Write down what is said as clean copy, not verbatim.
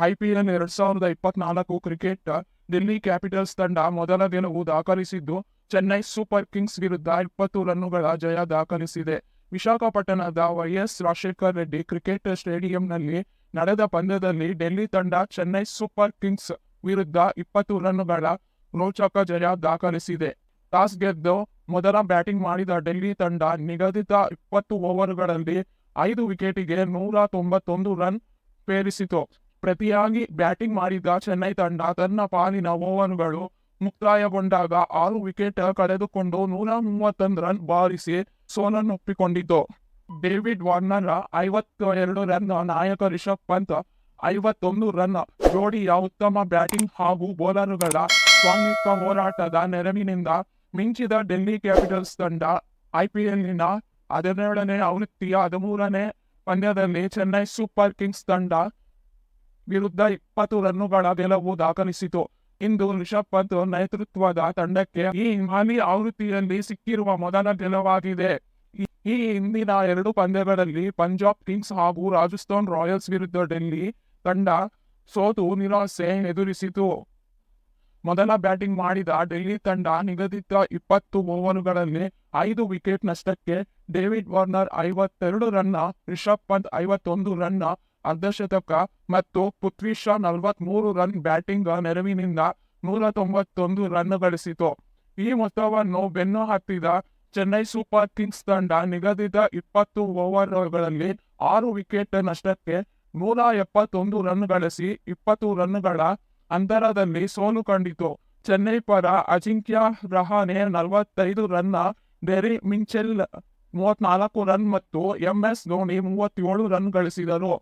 IPL 2024 cricket Delhi capitals ತಂಡ ಮೊದಲ ಗೆಲುವು ದಾಖಲಿಸಿದ್ದು, ಚೆನ್ನೈ ಸೂಪರ್ ಕಿಂಗ್ಸ್ ವಿರುದ್ಧ 20 ರನ್ನುಗಳ ಜಯ ದಾಖಲಿಸಿದೆ. ವಿಶಾಖಪಟ್ಟಣದ ವೈಎಸ್ ರಾಜಶೇಖರ ರೆಡ್ಡಿ ಕ್ರಿಕೆಟ್ ಸ್ಟೇಡಿಯಂನಲ್ಲಿ ನಡೆದ ಪಂದ್ಯದಲ್ಲಿ ಡೆಲ್ಲಿ ತಂಡ ಚೆನ್ನೈ ಸೂಪರ್ ಕಿಂಗ್ಸ್ ವಿರುದ್ಧ 20 ರನ್ನುಗಳ ರೋಚಕ ಜಯ ದಾಖಲಿಸಿದೆ. ಟಾಸ್ ಗೆದ್ದು ಮೊದಲ ಬ್ಯಾಟಿಂಗ್ ಮಾಡಿದ ಡೆಲ್ಲಿ ತಂಡ ನಿಗದಿತ 20 ಓವರ್ಗಳಲ್ಲಿ 5 ವಿಕೆಟಿಗೆ 191 ರನ್ ಪೇರಿಸಿತು. ಪ್ರತಿಯಾಗಿ ಬ್ಯಾಟಿಂಗ್ ಮಾಡಿದ ಚೆನ್ನೈ ತಂಡ ತನ್ನ ಪಾಲಿನ ಓವರ್ಗಳು ಮುಕ್ತಾಯಗೊಂಡಾಗ 6 ವಿಕೆಟ್ ಕಳೆದುಕೊಂಡು 131 ರನ್ ಬಾರಿಸಿ ಸೋಲನ್ನೊಪ್ಪಿಕೊಂಡಿತು. ಡೇವಿಡ್ ವಾರ್ನರ್ 52 ರನ್, ನಾಯಕ ರಿಷಬ್ ಪಂತ್ 51 ರನ್ ಜೋಡಿಯ ಉತ್ತಮ ಬ್ಯಾಟಿಂಗ್ ಹಾಗೂ ಬೌಲರ್ಗಳ ಸ್ವಾಮಿತ್ವ ಹೋರಾಟದ ನೆರವಿನಿಂದ ಮಿಂಚಿದ ಡೆಲ್ಲಿ ಕ್ಯಾಪಿಟಲ್ಸ್ ತಂಡ ಐಪಿಎಲ್ನ 17ನೇ ಆವೃತ್ತಿಯ 13ನೇ ಪಂದ್ಯದಲ್ಲಿ ಚೆನ್ನೈ ಸೂಪರ್ ಕಿಂಗ್ಸ್ ತಂಡ ವಿರುದ್ಧ 20 ರನ್ನುಗಳ ಗೆಲುವು ದಾಖಲಿಸಿತು. ಇಂದು ರಿಷಬ್ ಪಂತ್ ನೇತೃತ್ವದ ತಂಡಕ್ಕೆ ಈ ಹಾಲಿ ಆವೃತ್ತಿಯಲ್ಲಿ ಸಿಕ್ಕಿರುವ ಮೊದಲ ಗೆಲುವಾಗಿದೆ. ಈ ಹಿಂದಿನ 2 ಪಂದ್ಯಗಳಲ್ಲಿ ಪಂಜಾಬ್ ಕಿಂಗ್ಸ್ ಹಾಗೂ ರಾಜಸ್ಥಾನ್ ರಾಯಲ್ಸ್ ವಿರುದ್ಧ ಡೆಲ್ಲಿ ತಂಡ ಸೋತು ನಿರಾಸೆ ಎದುರಿಸಿತು. ಮೊದಲ ಬ್ಯಾಟಿಂಗ್ ಮಾಡಿದ ಡೆಲ್ಲಿ ತಂಡ ನಿಗದಿತ 20 ಓವರ್ಗಳಲ್ಲಿ 5 ವಿಕೆಟ್ ನಷ್ಟಕ್ಕೆ David Warner 52 run, Rishabh Pant 51 run ಅರ್ಧಶತಕ ಮತ್ತು ಪೃಥ್ವಿ ಶಾ 43 ರನ್ ಬ್ಯಾಟಿಂಗ್ ನೆರವಿನಿಂದ 191 ರನ್ ಗಳಿಸಿತು. ಈ ಮೊತ್ತವನ್ನು ಬೆನ್ನು ಹತ್ತಿದ ಚೆನ್ನೈ ಸೂಪರ್ ಕಿಂಗ್ಸ್ ತಂಡ ನಿಗದಿತ 20 ಓವರ್ಗಳಲ್ಲಿ 6 ವಿಕೆಟ್ ನಷ್ಟಕ್ಕೆ 171 ರನ್ ಗಳಿಸಿ 20 ರನ್ನುಗಳ ಅಂತರದಲ್ಲಿ ಸೋಲು ಕಂಡಿತು. ಚೆನ್ನೈ ಪರ Ajinkya Rahane 45 run, Daryl Mitchell 34 run ಮತ್ತು ಎಂಎಸ್ ಧೋನಿ 37 ರನ್ ಗಳಿಸಿದರು.